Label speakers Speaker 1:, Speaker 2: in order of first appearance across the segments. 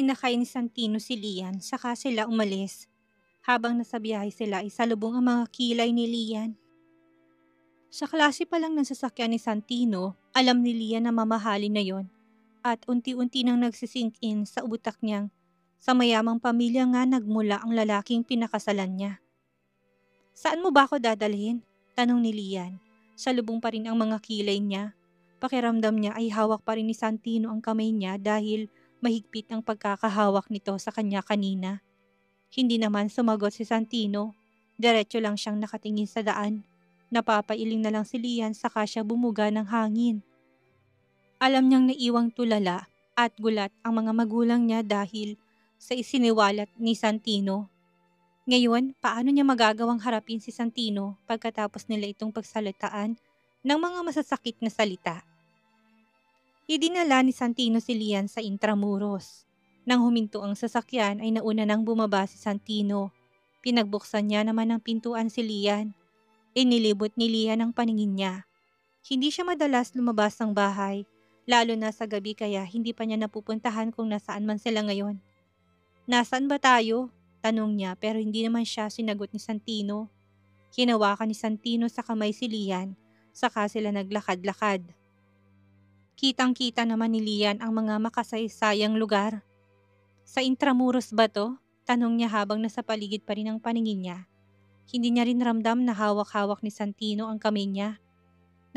Speaker 1: Isinakay ni Santino si Lian saka sila umalis. Habang nasa biyahe sila ay salubong ang mga kilay ni Lian. Sa klase pa lang ng sasakyan ni Santino, alam ni Lian na mamahalin na yon at unti-unti nang nagsisink in sa utak niyang sa mayamang pamilya nga nagmula ang lalaking pinakasalan niya. "Saan mo ba ako dadalhin?" tanong ni Lian. Salubong pa rin ang mga kilay niya. Pakiramdam niya ay hawak pa rin ni Santino ang kamay niya dahil mahigpit ang pagkakahawak nito sa kanya kanina. Hindi naman sumagot si Santino. Diretso lang siyang nakatingin sa daan. Napapailing na lang si Lian saka siya bumuga ng hangin. Alam niyang naiwang tulala at gulat ang mga magulang niya dahil sa isiniwalat ni Santino. Ngayon, paano niya magagawang harapin si Santino pagkatapos nila itong pagsalitaan ng mga masasakit na salita? Idinala ni Santino si Lian sa Intramuros. Nang huminto ang sasakyan ay nauna nang bumaba si Santino. Pinagbuksan niya naman ang pintuan si Lian. Inilibot ni Lian ang paningin niya. Hindi siya madalas lumabas ng bahay, lalo na sa gabi kaya hindi pa niya napupuntahan kung nasaan man sila ngayon. "Nasaan ba tayo?" tanong niya pero hindi naman siya sinagot ni Santino. Hinawakan ni Santino sa kamay si Lian, saka sila naglakad-lakad. Kitang-kita naman ni Lian ang mga makasaysayang lugar. "Sa Intramuros ba to?" tanong niya habang nasa paligid pa rin ang paningin niya. Hindi niya rin ramdam na hawak-hawak ni Santino ang kamay niya.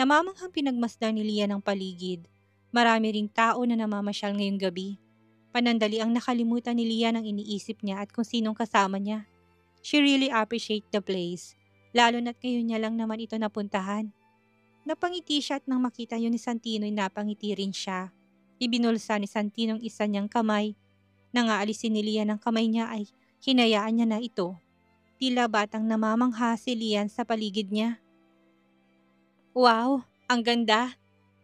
Speaker 1: Namamanghang pinagmasdan ni Lian ang paligid. Marami ring tao na namamasyal ngayong gabi. Panandali ang nakalimutan ni Lian ang iniisip niya at kung sinong kasama niya. She really appreciate the place, lalo na't ngayon niya lang naman ito napuntahan. Napangiti siya at nang makita yun ni Santino ay napangiti rin siya. Ibinulsa ni Santino ang isa niyang kamay. Nang aalisin ni Lian ang kamay niya ay hinayaan niya na ito. Tila batang namamangha si Lian sa paligid niya. "Wow, ang ganda!"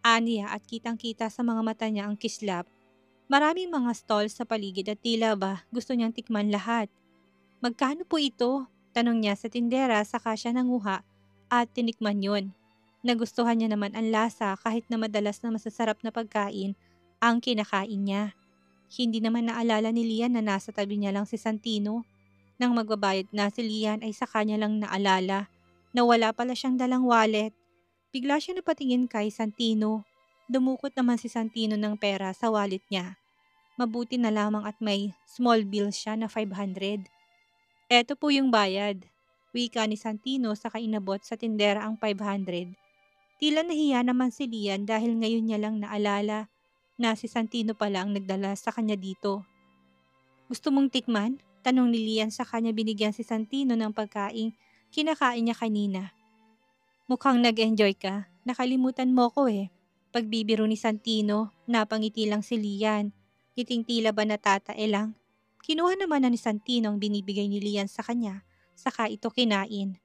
Speaker 1: aniya at kitang-kita sa mga mata niya ang kislap. Maraming mga stall sa paligid at tila ba gusto niyang tikman lahat. "Magkano po ito?" tanong niya sa tindera saka siya nanguha at tinikman yon. Nagustuhan niya naman ang lasa kahit na madalas na masasarap na pagkain ang kinakain niya. Hindi naman naalala ni Lian na nasa tabi niya lang si Santino. Nang magbabayad na si Lian ay sa kanya lang naalala na wala pala siyang dalang wallet. Bigla siya napatingin kay Santino. Dumukot naman si Santino ng pera sa wallet niya. Mabuti na lamang at may small bill siya na 500. "Eto po yung bayad." Wika ni Santino saka inabot sa tindera ang 500. Tila nahiya naman si Lian dahil ngayon niya lang naalala na si Santino pala ang nagdala sa kanya dito. "Gusto mong tikman?" tanong ni Lian sa kanya binigyan si Santino ng pagkaing kinakain niya kanina. "Mukhang nag-enjoy ka. Nakalimutan mo ko eh." Pagbibiro ni Santino, napangiti lang si Lian. Ngiting tila ba natatae lang. Kinuha naman na ni Santino ang binibigay ni Lian sa kanya, saka ito kinain.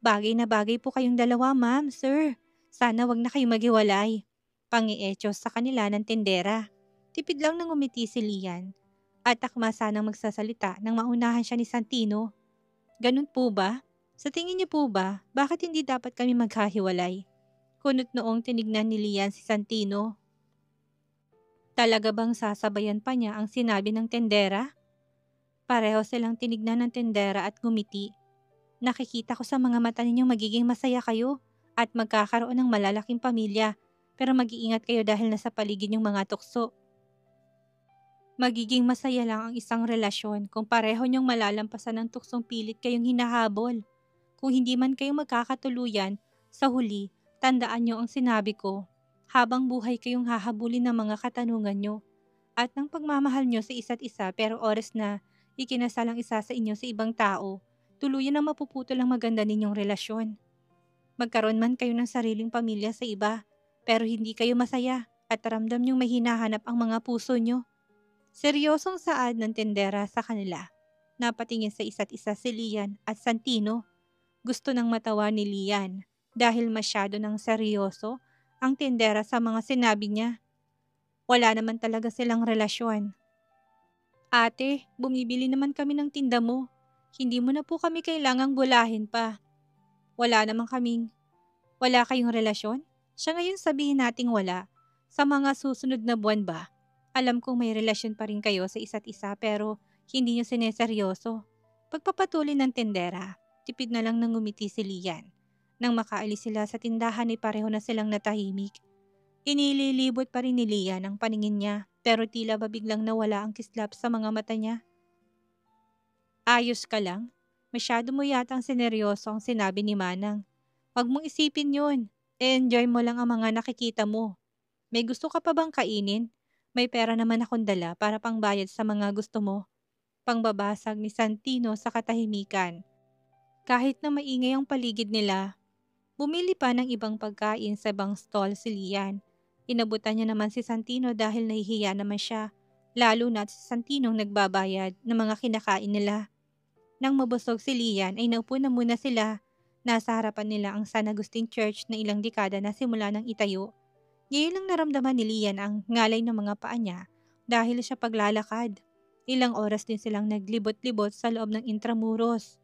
Speaker 1: "Bagay na bagay po kayong dalawa, ma'am, sir. Sana wag na kayong maghiwalay." Pangi-echo sa kanila ng tendera. Tipid lang nang umiti si Lian. At akma sanang magsasalita nang maunahan siya ni Santino. "Ganun po ba? Sa tingin niyo po ba, bakit hindi dapat kami magkahiwalay?" Kunot noong tinignan ni Lian si Santino. Talaga bang sasabayan pa niya ang sinabi ng tendera? Pareho silang tinignan ng tendera at ngumiti. "Nakikita ko sa mga mata ninyong magiging masaya kayo at magkakaroon ng malalaking pamilya, pero mag-iingat kayo dahil nasa paligid yung mga tukso. Magiging masaya lang ang isang relasyon kung pareho niyong malalampasan ng tuksong pilit kayong hinahabol. Kung hindi man kayo magkakatuluyan, sa huli, tandaan niyo ang sinabi ko. Habang buhay kayong hahabulin ng mga katanungan niyo at ng pagmamahal niyo sa isa't isa pero oras na ikinasal ang isa sa inyo sa ibang tao, tuluyan na mapuputol ang maganda ninyong relasyon. Magkaroon man kayo ng sariling pamilya sa iba, pero hindi kayo masaya at ramdam niyong may hinahanap ang mga puso niyo." Seryosong saad ng tendera sa kanila. Napatingin sa isa't isa si Lian at Santino. Gusto ng matawa ni Lian dahil masyado ng seryoso ang tendera sa mga sinabi niya. Wala naman talaga silang relasyon. "Ate, bumibili naman kami ng tinda mo. Hindi mo na po kami kailangang bulahin pa. Wala kayong relasyon? Siya ngayon sabihin nating wala. Sa mga susunod na buwan ba? Alam kong may relasyon pa rin kayo sa isa't isa pero hindi niyo sineseryoso. Pagpapatuloy ng tendera, tipid na lang nang ngumiti si Lian. Nang makaalis sila sa tindahan ay pareho na silang natahimik. Inililibot pa rin ni Lian ang paningin niya pero tila ba biglang nawala ang kislap sa mga mata niya. Ayos ka lang? Masyado mo yatang sineryoso ang sinabi ni Manang. Huwag mong isipin yun. E-enjoy mo lang ang mga nakikita mo. May gusto ka pa bang kainin? May pera naman akong dala para pangbayad sa mga gusto mo. Pangbabasag ni Santino sa katahimikan. Kahit na maingay ang paligid nila, bumili pa ng ibang pagkain sa ibang stall si Lian. Inabutan niya naman si Santino dahil nahihiya naman siya, lalo na si Santino nagbabayad ng mga kinakain nila. Nang mabusog si Lian ay naupo na muna sila. Nasa harapan nila ang San Agustin Church na ilang dekada na simula ng itayo. Ngayon lang naramdaman ni Lian ang ngalay ng mga paa niya dahil siya paglalakad. Ilang oras din silang naglibot-libot sa loob ng Intramuros.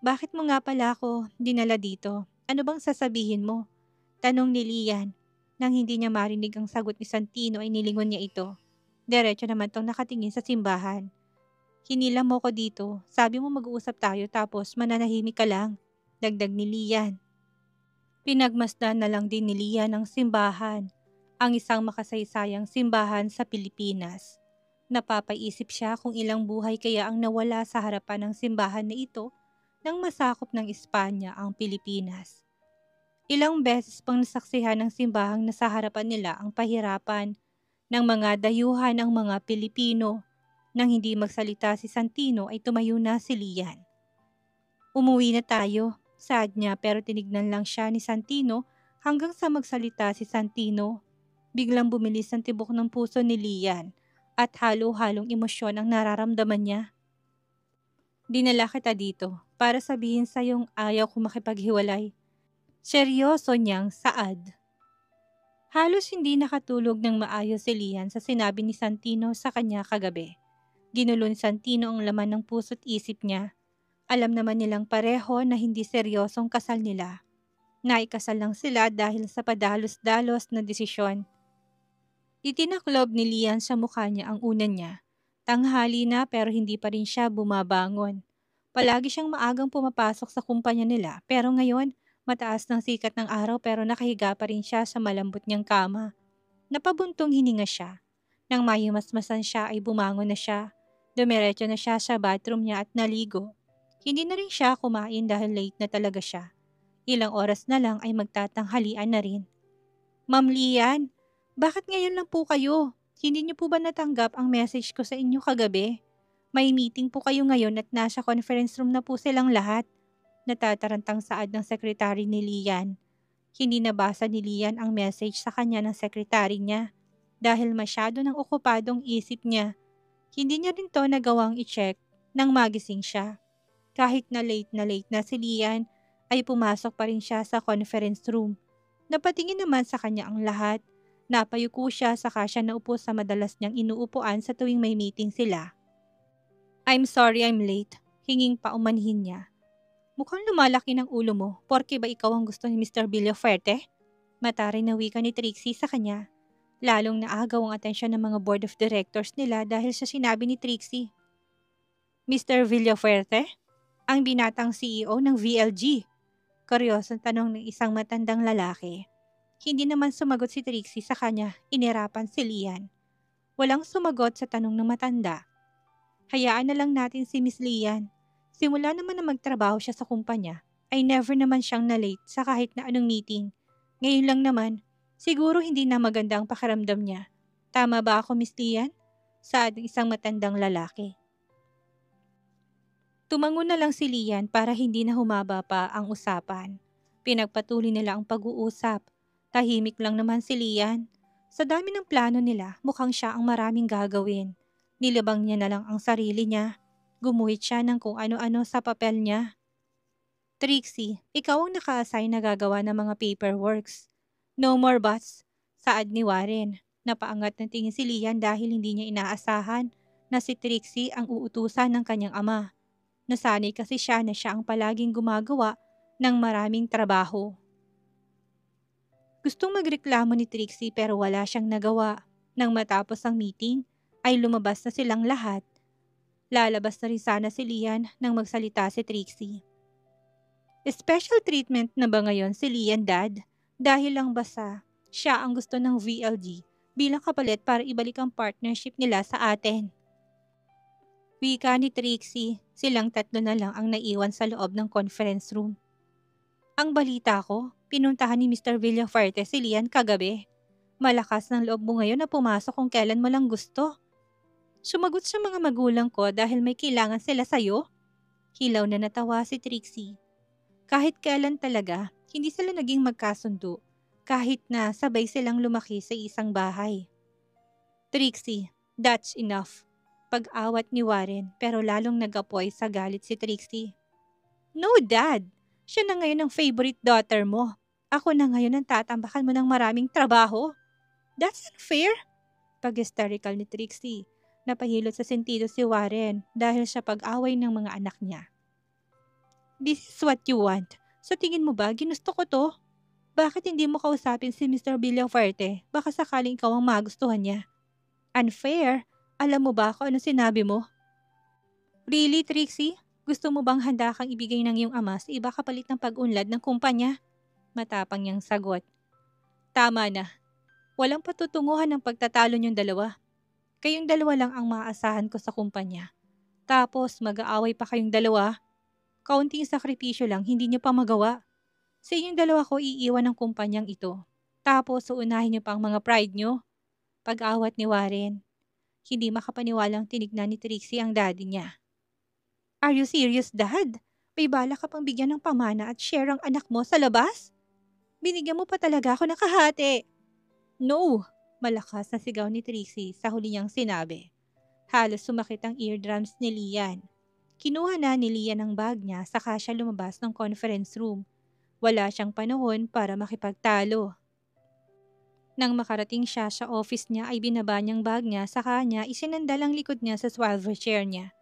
Speaker 1: Bakit mo nga pala ako dinala dito? Ano bang sasabihin mo? Tanong ni Lian. Nang hindi niya marinig ang sagot ni Santino ay nilingon niya ito. Diretso naman tong nakatingin sa simbahan. Hinila mo ko dito. Sabi mo mag-uusap tayo tapos mananahimik ka lang. Dagdag ni Lian. Pinagmasdan na lang din ni Lian ang simbahan. Ang isang makasaysayang simbahan sa Pilipinas. Napapaisip siya kung ilang buhay kaya ang nawala sa harapan ng simbahan na ito nang masakop ng Espanya ang Pilipinas. Ilang beses pang nasaksihan ng simbahang nasa harapan nila ang pahirapan ng mga dayuhan ng mga Pilipino. Nang hindi magsalita si Santino ay tumayo na si Lian. Umuwi na tayo, saad niya pero tinignan lang siya ni Santino hanggang sa magsalita si Santino. Biglang bumilis ang tibok ng puso ni Lian at halo-halong emosyon ang nararamdaman niya. Dinala kita dito para sabihin sa iyong ayaw ko makipaghiwalay. Seryoso niyang saad. Halos hindi nakatulog ng maayos si Lian sa sinabi ni Santino sa kanya kagabi. Ginulo ni Santino ang laman ng puso't isip niya. Alam naman nilang pareho na hindi seryosong kasal nila. Naikasal lang sila dahil sa padalos-dalos na desisyon. Itinaklob ni Lian sa mukha niya ang unan niya. Tanghali na pero hindi pa rin siya bumabangon. Palagi siyang maagang pumapasok sa kumpanya nila pero ngayon mataas ng sikat ng araw pero nakahiga pa rin siya sa malambot niyang kama. Napabuntong hininga siya. Nang mahimasmasan siya ay bumangon na siya. Dumiretso na siya sa bathroom niya at naligo. Hindi na rin siya kumain dahil late na talaga siya. Ilang oras na lang ay magtatanghalian na rin. Ma'am Lian, bakit ngayon lang po kayo? Hindi niyo po ba natanggap ang message ko sa inyo kagabi? May meeting po kayo ngayon at nasa conference room na po silang lahat. Natatarantang saad ng sekretary ni Lian. Hindi nabasa ni Lian ang message sa kanya ng sekretary niya. Dahil masyado ng okupadong isip niya. Hindi niya rin to nagawang i-check nang magising siya. Kahit na late na si Lian, ay pumasok pa rin siya sa conference room. Napatingin naman sa kanya ang lahat. Napayuko siya saka siya naupo sa madalas niyang inuupuan sa tuwing may meeting sila. I'm sorry I'm late. Hinging paumanhin niya. Mukhang lumalaki ng ulo mo, porke ba ikaw ang gusto ni Mr. Villafuerte? Mataray na wika ni Trixie sa kanya. Lalong naagaw ang atensyon ng mga board of directors nila dahil sa sinabi ni Trixie. Mr. Villafuerte? Ang binatang CEO ng VLG. Kuryosong tanong ng isang matandang lalaki. Hindi naman sumagot si Trixie sa kanya, inirapan si Lian. Walang sumagot sa tanong ng matanda. Hayaan na lang natin si Miss Lian. Simula naman na magtrabaho siya sa kumpanya, ay never naman siyang na-late sa kahit na anong meeting. Ngayon lang naman, siguro hindi na maganda ang pakiramdam niya. Tama ba ako, Miss Lian? Saad ng isang matandang lalaki. Tumango na lang si Lian para hindi na humaba pa ang usapan. Pinagpatuloy nila ang pag-uusap. Tahimik lang naman si Lian. Sa dami ng plano nila, mukhang siya ang maraming gagawin. Nilabang niya na lang ang sarili niya. Gumuhit siya ng kung ano-ano sa papel niya. Trixie, ikaw ang naka-assign na gagawa ng mga paperworks. No more buts, saad ni Warren. Napaangat ng tingin si Lian dahil hindi niya inaasahan na si Trixie ang uutusan ng kanyang ama. Nasanay kasi siya na siya ang palaging gumagawa ng maraming trabaho. Gustong magreklamo ni Trixie pero wala siyang nagawa. Nang matapos ang meeting, ay lumabas na silang lahat. Lalabas na rin sana si Lian nang magsalita si Trixie. Special treatment na ba ngayon si Lian, Dad? Dahil lang ba siya ang gusto ng VLG bilang kapalit para ibalik ang partnership nila sa atin? Wika ni Trixie, silang tatlo na lang ang naiwan sa loob ng conference room. Ang balita ko, pinuntahan ni Mr. Villafuerte si Lian kagabi. Malakas ng loob mo ngayon na pumasok kung kailan mo lang gusto. Sumagot sa mga magulang ko dahil may kailangan sila sa'yo? Hilaw na natawa si Trixie. Kahit kailan talaga, hindi sila naging magkasundo kahit na sabay silang lumaki sa isang bahay. Trixie, that's enough. Pag-awat ni Warren pero lalong nag-apoy sa galit si Trixie. No, Dad. Siya na ngayon ang favorite daughter mo. Ako na ngayon ang tatambakan mo ng maraming trabaho. That's unfair. Pag-hysterical ni Trixie. Napahilot sa sentido si Warren dahil sa pag-away ng mga anak niya. This is what you want. Sa tingin mo ba ginusto ko to? Bakit hindi mo kausapin si Mr. Villafuerte? Baka sakaling ikaw ang magustuhan niya. Unfair? Alam mo ba kung ano sinabi mo? Really, Trixie? Gusto mo bang handa kang ibigay ng iyong ama sa iba kapalit ng pag-unlad ng kumpanya? Matapang niyang sagot. Tama na. Walang patutunguhan ng pagtatalo niyong dalawa. Kayong dalawa lang ang maaasahan ko sa kumpanya. Tapos mag-aaway pa kayong dalawa. Kaunting sakripisyo lang, hindi niyo pa magawa. Sa inyong dalawa ko iiwan ng kumpanyang ito. Tapos uunahin niyo pa ang mga pride niyo. Pag-awat ni Warren. Hindi makapaniwalang tinignan ni Trixie ang daddy niya. Are you serious, Dad? May bala ka pang bigyan ng pamana at share ang anak mo sa labas? Binigyan mo pa talaga ako ng kahati. No! Malakas na sigaw ni Trixie sa huli niyang sinabi. Halos sumakit ang eardrums ni Lian. Kinuha na ni Lian ang bag niya saka siya lumabas ng conference room. Wala siyang panahon para makipagtalo. Nang makarating siya sa office niya ay binaba niyang bag niya sa kanya isinandal ang likod niya sa swivel chair niya.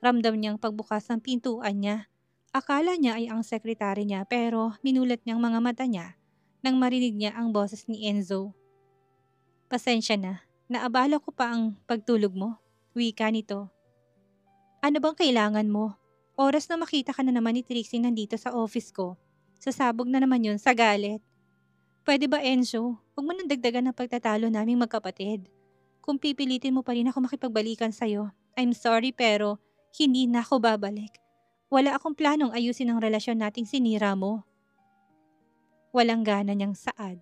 Speaker 1: Ramdam niyang pagbukas ng pintuan niya. Akala niya ay ang sekretary niya pero minulat niyang mga mata niya nang marinig niya ang boses ni Enzo. Pasensya na, naabala ko pa ang pagtulog mo. Wika nito. Ano bang kailangan mo? Oras na makita ka na naman ni Trixie nandito sa office ko. Sasabog na naman yun sa galit. Pwede ba Enzo, huwag mo nang dagdagan ng pagtatalo naming magkapatid. Kung pipilitin mo pa rin ako makipagbalikan sa'yo, I'm sorry pero hindi na ako babalik. Wala akong planong ayusin ang relasyon nating sinira mo. Walang gana niyang saad.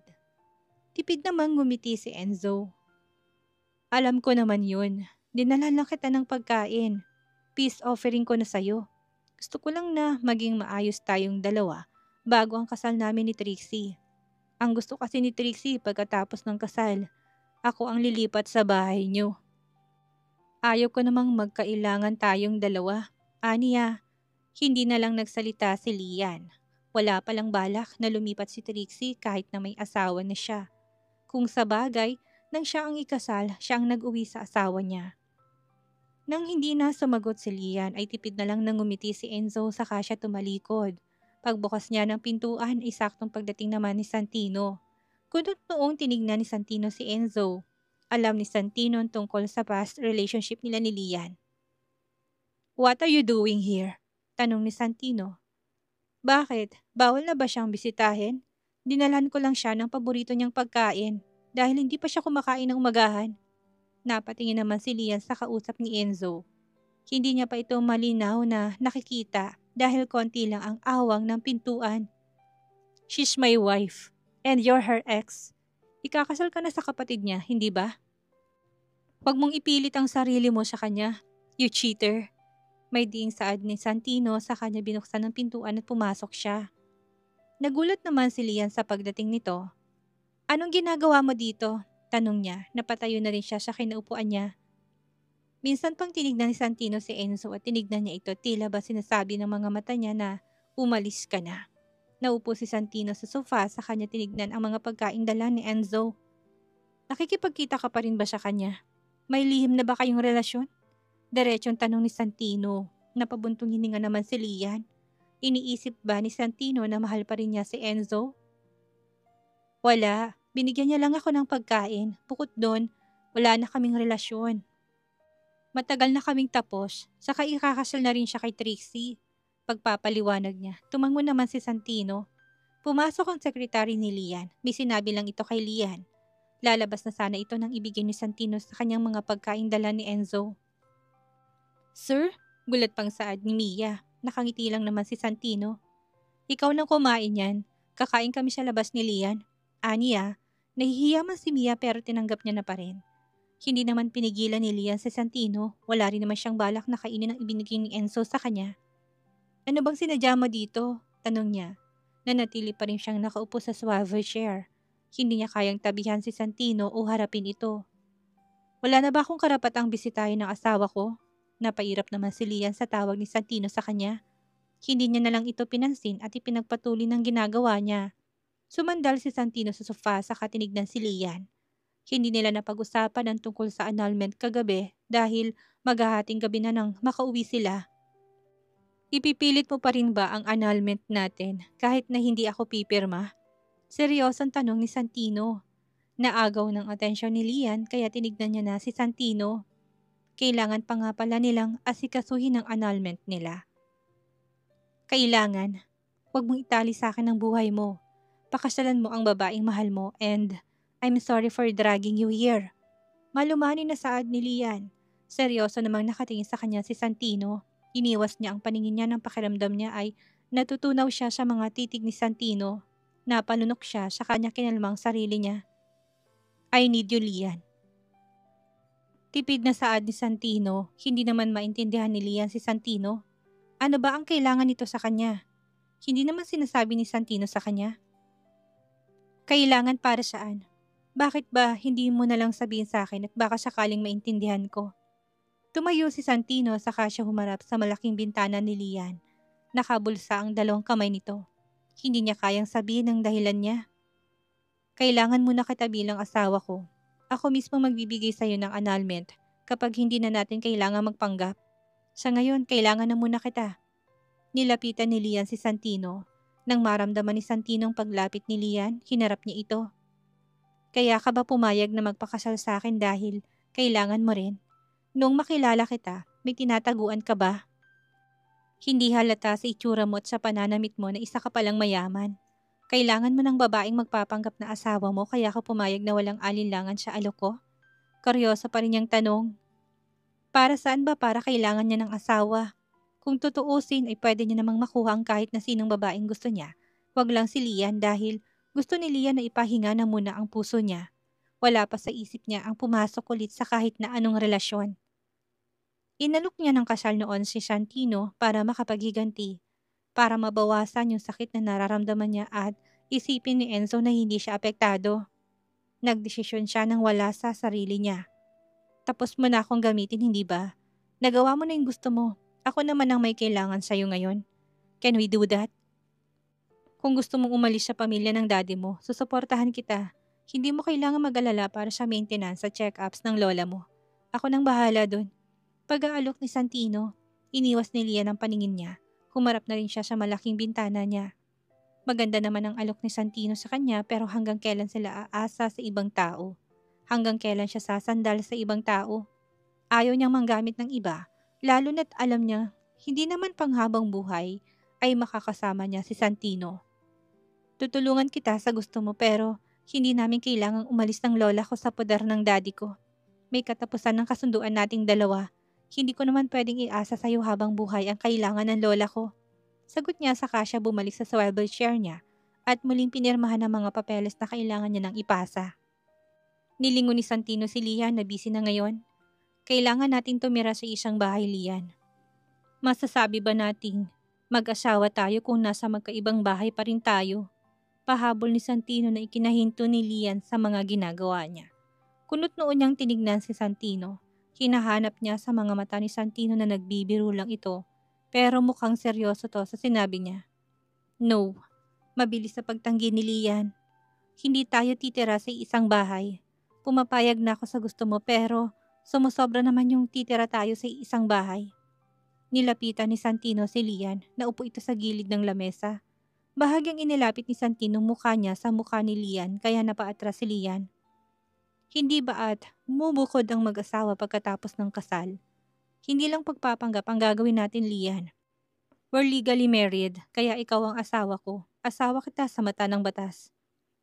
Speaker 1: Tipid namang ngumiti si Enzo. Alam ko naman yun. Dinalhan lang kita ng pagkain. Peace offering ko na sa'yo. Gusto ko lang na maging maayos tayong dalawa bago ang kasal namin ni Trixie. Ang gusto kasi ni Trixie pagkatapos ng kasal, ako ang lilipat sa bahay niyo. Ayaw ko namang magkailangan tayong dalawa. Aniya, hindi na lang nagsalita si Lian. Wala palang balak na lumipat si Trixie kahit na may asawa na siya. Kung sa bagay, nang siya ang ikasal, siya ang nag-uwi sa asawa niya. Nang hindi na sumagot si Lian ay tipid na lang nangumiti si Enzo saka siya tumalikod. Pagbukas niya ng pintuan ay saktong pagdating naman ni Santino. Kunot noong tinignan ni Santino si Enzo. Alam ni Santino tungkol sa past relationship nila ni Lian. What are you doing here? Tanong ni Santino. Bakit? Bawal na ba siyang bisitahin? Dinalhan ko lang siya ng paborito niyang pagkain dahil hindi pa siya kumakain ng umagahan. Napatingin naman si Lian sa kausap ni Enzo. Hindi niya pa ito malinaw na nakikita dahil konti lang ang awang ng pintuan. She's my wife and you're her ex. Ikakasal ka na sa kapatid niya, hindi ba? Huwag mong ipilit ang sarili mo sa kanya, you cheater. May diing saad ni Santino sa kanya binuksan ng pintuan at pumasok siya. Nagulat naman si Lian sa pagdating nito. Anong ginagawa mo dito? Tanong niya, napatayo na rin siya sa kinaupuan niya. Minsan pang tinignan ni Santino si Enzo at tinignan niya ito tila ba sinasabi ng mga mata niya na umalis ka na. Naupo si Santino sa sofa sa kanya tinignan ang mga pagkain dala ni Enzo. Nakikipagkita ka pa rin ba sa kanya? May lihim na ba kayong relasyon? Diretsong tanong ni Santino. Napabuntong hininga naman si Lian. Iniisip ba ni Santino na mahal pa rin niya si Enzo? Wala. Binigyan niya lang ako ng pagkain. Bukod doon, Wala na kaming relasyon. Matagal na kaming tapos, saka ikakasal na rin siya kay Trixie. Pagpapaliwanag niya, tumango naman si Santino. Pumasok ang sekretary ni Lian. May sinabi lang ito kay Lian. Lalabas na sana ito nang ibigay ni Santino sa kanyang mga pagkaing dala ni Enzo. Sir? Gulat pang saad ni Mia. Nakangiti lang naman si Santino. Ikaw nang kumain yan. Kakain kami sa labas ni Lian. Aniya, nahihiya man si Mia pero tinanggap niya na pa rin. Hindi naman pinigilan ni Lian si Santino. Wala rin naman siyang balak na kainin ang ibinigay ni Enzo sa kanya. Ano bang sinadya mo dito? Tanong niya. Nanatili pa rin siyang nakaupo sa swivel chair. Hindi niya kayang tabihan si Santino o harapin ito. Wala na ba akong karapatang bisitahin ng asawa ko? Napairap naman si Lian sa tawag ni Santino sa kanya. Hindi niya na lang ito pinansin at ipinagpatuloy ng ginagawa niya. Sumandal si Santino sa sofa saka tinignan si Lian. Hindi nila napag-usapan ang tungkol sa annulment kagabi dahil maghahating gabi na nang makauwi sila. Ipipilit mo pa rin ba ang annulment natin kahit na hindi ako pipirma? Seryosong tanong ni Santino. Naagaw ng atensyon ni Lian kaya tinignan niya na si Santino. Kailangan pa nga pala nilang asikasuhin ang annulment nila. Kailangan. Huwag mong itali sa akin ang buhay mo. Pakasalan mo ang babaeng mahal mo and I'm sorry for dragging you here. Malumani na saad ni Lian. Seryoso namang nakatingin sa kanya si Santino. Iniwas niya ang paningin niya ng pakiramdam niya ay natutunaw siya sa mga titig ni Santino. Napalunok siya sa kanya kinalmang sarili niya. I need you, Lian. Tipid na saad ni Santino. Hindi naman maintindihan ni Lian si Santino. Ano ba ang kailangan nito sa kanya? Hindi naman sinasabi ni Santino sa kanya. Kailangan para saan? Bakit ba hindi mo na lang sabihin sa akin at baka sakaling maintindihan ko? Tumayo si Santino saka siya humarap sa malaking bintana ni Lian. Nakabulsa ang dalawang kamay nito. Hindi niya kayang sabihin ang dahilan niya. Kailangan mo na kita bilang asawa ko. Ako mismo magbibigay sa iyo ng annulment kapag hindi na natin kailangan magpanggap. Sa ngayon, kailangan na muna kita. Nilapitan ni Lian si Santino. Nang maramdaman ni Santino ang paglapit ni Lian, hinarap niya ito. Kaya ka ba pumayag na magpakasal sa akin dahil kailangan mo rin? Noong makilala kita, may tinataguan ka ba? Hindi halata sa itsura mo at sa pananamit mo na isa ka palang mayaman. Kailangan mo ng babaeng magpapanggap na asawa mo kaya ka pumayag na walang alinlangan sa alok ko? Kuryoso pa rin niyang tanong. Para saan ba para kailangan niya ng asawa? Kung tutuusin ay pwede niya namang makuha ang kahit na sinong babaeng gusto niya. Wag lang si Lian dahil gusto ni Lian na ipahinga na muna ang puso niya. Wala pa sa isip niya ang pumasok ulit sa kahit na anong relasyon. Inalok niya ng kasal noon si Santino para makapaghiganti, para mabawasan yung sakit na nararamdaman niya at isipin ni Enzo na hindi siya apektado. Nagdesisyon siya nang wala sa sarili niya. Tapos mo na akong gamitin, hindi ba? Nagawa mo na yung gusto mo. Ako naman ang may kailangan sa'yo ngayon. Can we do that? Kung gusto mong umalis sa pamilya ng daddy mo, susuportahan kita. Hindi mo kailangan mag-alala para sa maintenance at check-ups ng lola mo. Ako nang bahala dun. Pag-aalok ni Santino, iniwas ni Lian ang paningin niya. Humarap na rin siya sa malaking bintana niya. Maganda naman ang alok ni Santino sa kanya pero hanggang kailan sila aasa sa ibang tao? Hanggang kailan siya sasandal sa ibang tao? Ayaw niyang manggamit ng iba, lalo na't alam niya hindi naman panghabang buhay ay makakasama niya si Santino. Tutulungan kita sa gusto mo pero hindi namin kailangang umalis ng lola ko sa poder ng daddy ko. May katapusan ng kasunduan nating dalawa. Hindi ko naman pwedeng iasa sa iyo habang buhay ang kailangan ng lola ko. Sagot niya saka siya bumalik sa swivel chair niya at muling pinirmahan ang mga papeles na kailangan niya nang ipasa. Nilingon ni Santino si Lian na busy na ngayon. Kailangan nating tumira sa isang bahay, Lian. Masasabi ba nating mag-asawa tayo kung nasa magkaibang bahay pa rin tayo? Pahabol ni Santino na ikinahinto ni Lian sa mga ginagawa niya. Kunot noon niyang tinignan si Santino. Hinahanap niya sa mga mata ni Santino na nagbibiro lang ito, pero mukhang seryoso to sa sinabi niya. No, mabilis sa pagtanggi ni Lian. Hindi tayo titira sa isang bahay. Pumapayag na ako sa gusto mo pero sumusobra naman yung titira tayo sa isang bahay. Nilapitan ni Santino si Lian na upo ito sa gilid ng lamesa. Bahagyang inilapit ni Santino mukha niya sa mukha ni Lian kaya napaatras si Lian. Hindi ba at bumubukod ang mag-asawa pagkatapos ng kasal? Hindi lang pagpapanggap ang gagawin natin, Lian. We're legally married, kaya ikaw ang asawa ko. Asawa kita sa mata ng batas.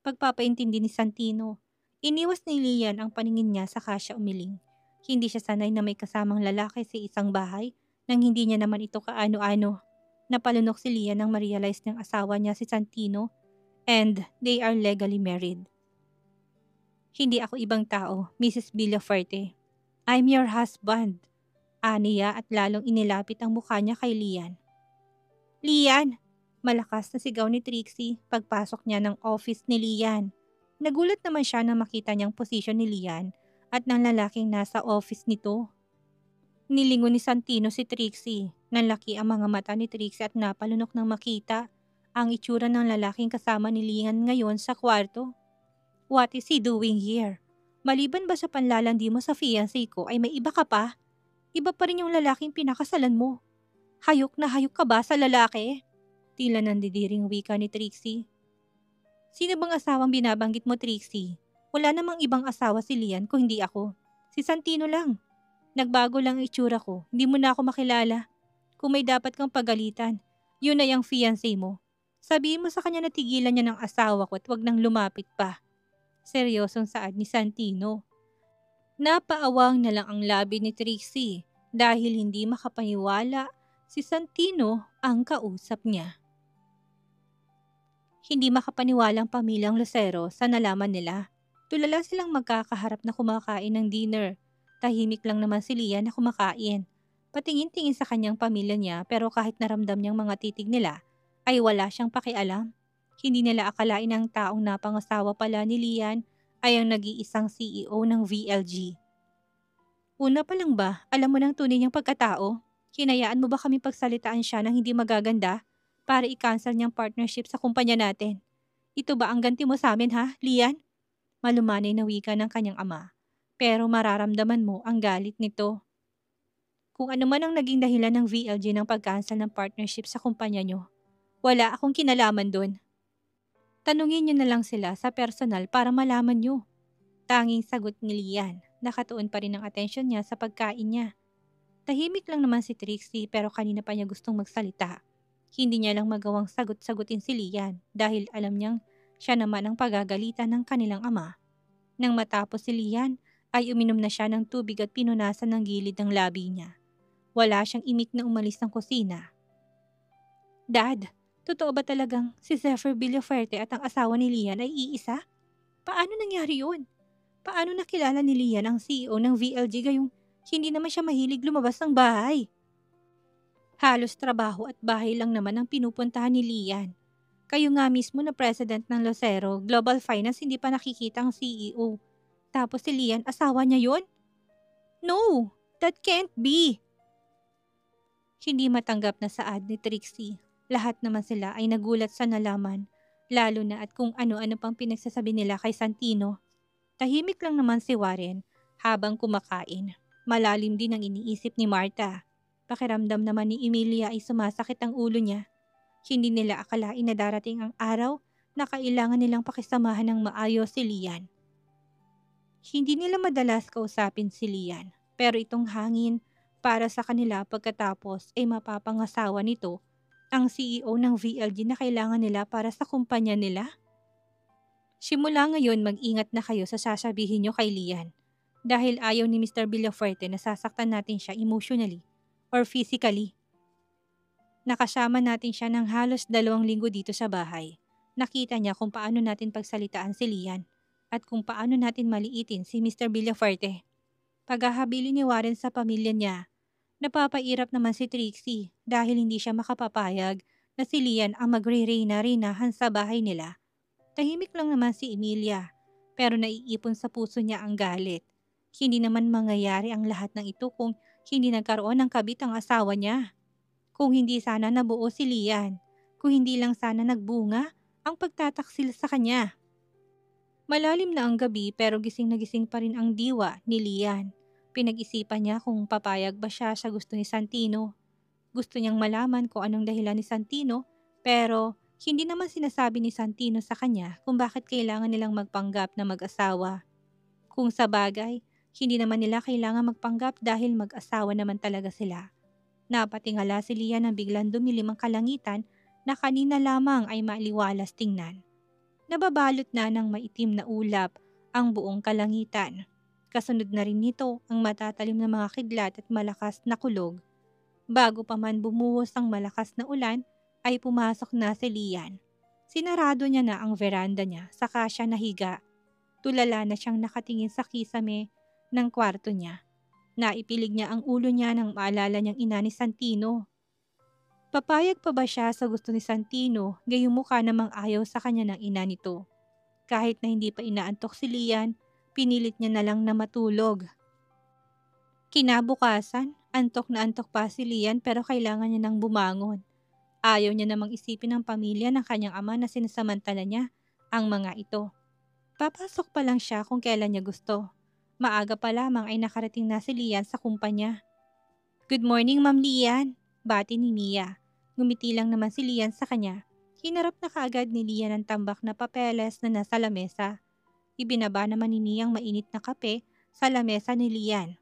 Speaker 1: Pagpapaintindi ni Santino. Iniwas ni Lian ang paningin niya saka siya umiling. Hindi siya sanay na may kasamang lalaki sa isang bahay nang hindi niya naman ito kaano-ano. Napalunok si Lian nang ma-realize ng asawa niya si Santino and they are legally married. Hindi ako ibang tao, Mrs. Villafuerte. I'm your husband. Aniya at lalong inilapit ang mukha niya kay Lian. Lian! Malakas na sigaw ni Trixie pagpasok niya ng office ni Lian. Nagulat naman siya nang makita niyang posisyon ni Lian at ng lalaking nasa office nito. Nilingon ni Santino si Trixie. Nanlaki ang mga mata ni Trixie at napalunok nang makita ang itsura ng lalaking kasama ni Lian ngayon sa kwarto. What is he doing here? Maliban ba sa panlalandi mo sa fiancé ko ay may iba ka pa? Iba pa rin yung lalaking pinakasalan mo. Hayok na hayok ka ba sa lalaki? Tila nandidiring wika ni Trixie. Sino bang asawang binabanggit mo, Trixie? Wala namang ibang asawa si Lian kung hindi ako. Si Santino lang. Nagbago lang ang itsura ko. Hindi mo na ako makilala. Kung may dapat kang pagalitan, yun ay ang fiancé mo. Sabihin mo sa kanya na tigilan niya ng asawa ko at wag nang lumapit pa. Seryosong saad ni Santino. Napaawang na lang ang labi ni Trixie dahil hindi makapaniwala si Santino ang kausap niya. Hindi makapaniwala ang pamilyang Lucero sa nalaman nila. Tulala silang magkakaharap na kumakain ng dinner. Tahimik lang naman si Lian na kumakain. Patingin-tingin sa kanyang pamilya niya pero kahit naramdam niyang mga titig nila ay wala siyang pakialam. Hindi nila akalain ang taong napangasawa pala ni Lian ay ang nag-iisang CEO ng VLG. Una pa lang ba, alam mo ng tunay niyang pagkatao? Hinayaan mo ba kami pagsalitaan siya ng hindi magaganda para i-cancel niyang partnership sa kumpanya natin? Ito ba ang ganti mo sa amin ha, Lian? Malumanay na wika ng kanyang ama. Pero mararamdaman mo ang galit nito. Kung ano man ang naging dahilan ng VLG ng pag-cancel ng partnership sa kumpanya niyo, wala akong kinalaman doon. Tanungin niyo na lang sila sa personal para malaman niyo. Tanging sagot ni Lian. Nakatuon pa rin ang atensyon niya sa pagkain niya. Tahimik lang naman si Trixie pero kanina pa niya gustong magsalita. Hindi niya lang magawang sagot-sagutin si Lian dahil alam niyang siya naman ang pagagalitan ng kanilang ama. Nang matapos si Lian ay uminom na siya ng tubig at pinunasan ng gilid ng labi niya. Wala siyang imik na umalis ng kusina. Dad, totoo ba talagang si Zephyr Villafuerte at ang asawa ni Lian ay iisa? Paano nangyari yun? Paano nakilala ni Lian ang CEO ng VLG gayong hindi naman siya mahilig lumabas ng bahay? Halos trabaho at bahay lang naman ang pinupuntahan ni Lian. Kayo nga mismo na president ng Lucero Global Finance hindi pa nakikita ang CEO. Tapos si Lian, asawa niya yun? No, that can't be. Hindi matanggap na saad ni Trixie. Lahat naman sila ay nagulat sa nalaman, lalo na at kung ano-ano pang pinagsasabi nila kay Santino. Tahimik lang naman si Warren habang kumakain. Malalim din ang iniisip ni Marta. Pakiramdam naman ni Emilia ay sumasakit ang ulo niya. Hindi nila akalain na darating ang araw na kailangan nilang pakisamahan ng maayos si Lian. Hindi nila madalas kausapin si Lian, pero itong hangin para sa kanila pagkatapos ay mapapangasawa nito ang CEO ng VLG na kailangan nila para sa kumpanya nila. Simula ngayon mag-ingat na kayo sa sasabihin nyo kay Lian dahil ayaw ni Mr. Villafuerte na sasaktan natin siya emotionally or physically. Nakasama natin siya ng halos 2 linggo dito sa bahay. Nakita niya kung paano natin pagsalitaan si Lian at kung paano natin maliitin si Mr. Villafuerte. Paghahabili ni Warren sa pamilya niya, napapairap naman si Trixie dahil hindi siya makapapayag na si Lian ang magre-reyna-reynahan sa bahay nila. Tahimik lang naman si Emilia, pero naiipon sa puso niya ang galit. Hindi naman mangyayari ang lahat ng ito kung hindi nagkaroon ng kabit ang asawa niya. Kung hindi sana nabuo si Lian, kung hindi lang sana nagbunga ang pagtataksil sa kanya. Malalim na ang gabi pero gising na gising pa rin ang diwa ni Lian. Pinag-isipan niya kung papayag ba siya sa gusto ni Santino. Gusto niyang malaman kung anong dahilan ni Santino pero hindi naman sinasabi ni Santino sa kanya kung bakit kailangan nilang magpanggap na mag-asawa. Kung sa bagay, hindi naman nila kailangan magpanggap dahil mag-asawa naman talaga sila. Napatingala si Lian nang biglang dumilim ang kalangitan na kanina lamang ay maaliwalas tingnan. Nababalot na ng maitim na ulap ang buong kalangitan. Kasunod na rin nito ang matatalim na mga kidlat at malakas na kulog. Bago pa man bumuhos ang malakas na ulan, ay pumasok na si Lian. Sinarado niya na ang veranda niya, saka siya nahiga. Tulala na siyang nakatingin sa kisame ng kwarto niya. Naipilig niya ang ulo niya nang maalala niyang ina ni Santino. Papayag pa ba siya sa gusto ni Santino, gayong mukha namang ayaw sa kanya ng ina nito. Kahit na hindi pa inaantok si Lian, pinilit niya na lang na matulog. Kinabukasan, antok na antok pa si Lian pero kailangan niya nang bumangon. Ayaw niya namang isipin ang pamilya ng kanyang ama na sinasamantala niya ang mga ito. Papasok pa lang siya kung kailan niya gusto. Maaga pa lamang ay nakarating na si Lian sa kumpanya. "Good morning, Ma'am Lian," bati ni Mia. Ngumiti lang naman si Lian sa kanya. Hinarap na kaagad ni Lian ang tambak na papeles na nasa lamesa. Ibinaba naman ni Mia ang mainit na kape sa lamesa ni Lian.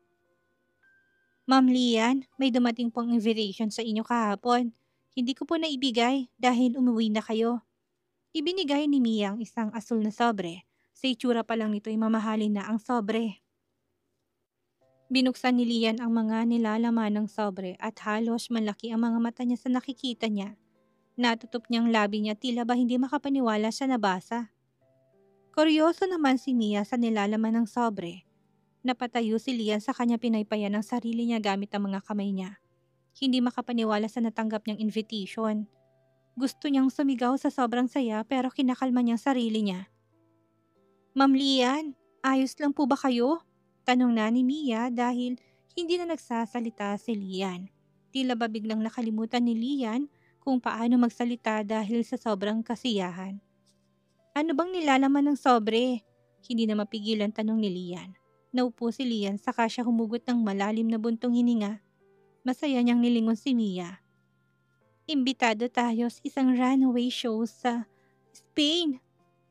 Speaker 1: "Ma'am Lian, may dumating pong invitation sa inyo kahapon. Hindi ko po naibigay dahil umuwi na kayo." Ibinigay ni Mia ang isang asul na sobre. Sa itsura pa lang nito ay mamahalin na ang sobre. Binuksan ni Lian ang mga nilalaman ng sobre at halos malaki ang mga mata niya sa nakikita niya. Natutup niyang labi niya tila ba hindi makapaniwala sa nabasa. Kuryoso naman si Mia sa nilalaman ng sobre. Napatayo si Lian sa kanya pinaypayan ng sarili niya gamit ang mga kamay niya. Hindi makapaniwala sa natanggap niyang invitation. Gusto niyang sumigaw sa sobrang saya pero kinakalma niyang sarili niya. "Ma'am Lian, ayos lang po ba kayo?" Tanong na ni Mia dahil hindi na nagsasalita si Lian. Tila ba biglang nakalimutan ni Lian kung paano magsalita dahil sa sobrang kasiyahan. "Ano bang nilalaman ng sobre?" Hindi na mapigilan tanong ni Lian. Naupo si Lian saka siya humugot ng malalim na buntong hininga. Masaya niyang nilingon si Mia. "Imbitado tayo sa isang runway show sa Spain.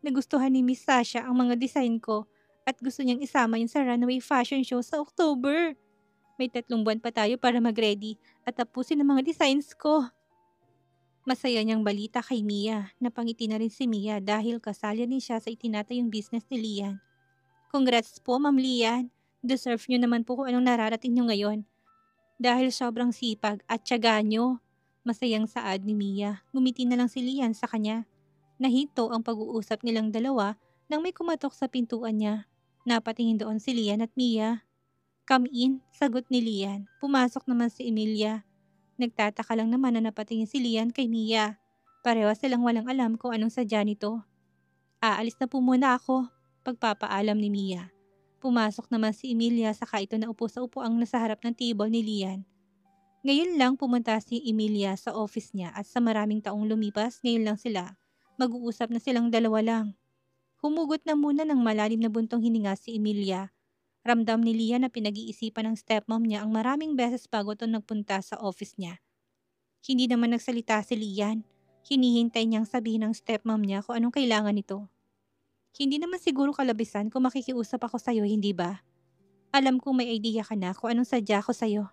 Speaker 1: Nagustuhan ni Miss Sasha ang mga design ko at gusto niyang isama yun sa runway fashion show sa October. May 3 buwan pa tayo para mag-ready at tapusin ang mga designs ko." Masaya niyang balita kay Mia. Napangiti na rin si Mia dahil kasali rin siya sa itinatayong business ni Lian. "Congrats po, Ma'am Lian. Deserve niyo naman po kung anong nararating niyo ngayon. Dahil sobrang sipag at tiyaga niyo." Masayang saad ni Mia. Ngumiti na lang si Lian sa kanya. Nahinto ang pag-uusap nilang dalawa nang may kumatok sa pintuan niya. Napatingin doon si Lian at Mia. "Come in," sagot ni Lian. Pumasok naman si Emilia. Nagtataka lang naman na napatingin si Lian kay Mia. Pareho silang walang alam kung anong sadya nito. "Aalis na po muna ako," pagpapaalam ni Mia. Pumasok naman si Emilia saka ito naupo sa upuang nasa harap ng table ni Lian. Ngayon lang pumunta si Emilia sa office niya at sa maraming taong lumipas, ngayon lang sila. Mag-uusap na silang dalawa lang. Humugot na muna ng malalim na buntong hininga si Emilia. Ramdam ni Lian na pinag-iisipan ng stepmom niya ang maraming beses bago ito nagpunta sa office niya. Hindi naman nagsalita si Lian. Hinihintay niyang sabihin ng stepmom niya kung anong kailangan nito. "Hindi naman siguro kalabisan kung makikiusap ako sa'yo, hindi ba? Alam kong may idea ka na kung anong sadya ko sa'yo."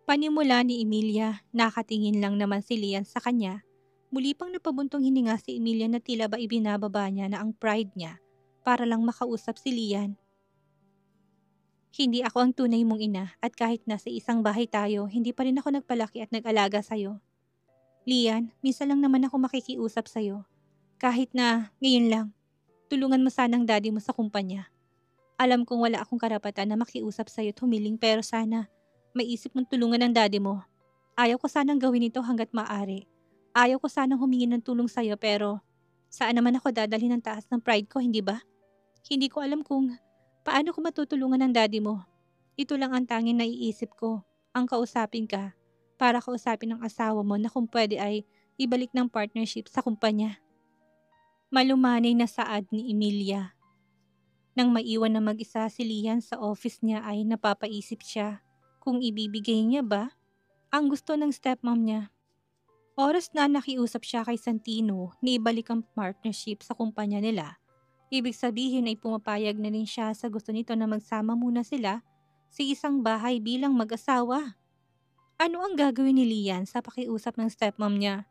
Speaker 1: Panimula ni Emilia, nakatingin lang naman si Lian sa kanya. Muli pang napabuntong hininga si Emilia na tila ba ibinababa niya na ang pride niya para lang makausap si Lian. "Hindi ako ang tunay mong ina at kahit nasa isang bahay tayo, hindi pa rin ako nagpalaki at nag-alaga sa'yo. Lian, minsan lang naman ako makikiusap sa'yo. Kahit na ngayon lang, tulungan mo sanang daddy mo sa kumpanya. Alam kong wala akong karapatan na makiusap sa'yo at humiling pero sana maisip mong tulungan ng daddy mo. Ayaw ko sanang gawin ito hanggat maaari. Ayaw ko sanang humingi ng tulong sa'yo pero saan naman ako dadalhin ng taas ng pride ko, hindi ba? Hindi ko alam kung paano ko matutulungan ng daddy mo. Ito lang ang tanging naiisip ko, ang kausapin ka para kausapin ng asawa mo na kung pwede ay ibalik ng partnership sa kumpanya." Malumanay na saad ni Emilia. Nang maiwan na mag-isa si Lian sa office niya ay napapaisip siya kung ibibigay niya ba ang gusto ng stepmom niya. Oras na nakiusap siya kay Santino na ibalik ang partnership sa kumpanya nila, Ibig sabihin ay pumapayag na rin siya sa gusto nito na magsama muna sila sa isang bahay bilang mag-asawa. Ano ang gagawin ni Lian sa pakiusap ng stepmom niya?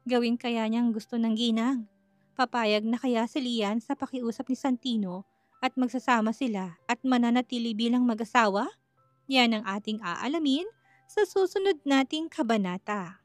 Speaker 1: Gawin kaya niyang gusto ng ginang? Papayag na kaya si Lian sa pakiusap ni Santino at magsasama sila at mananatili bilang mag-asawa? Yan ang ating aalamin sa susunod nating kabanata.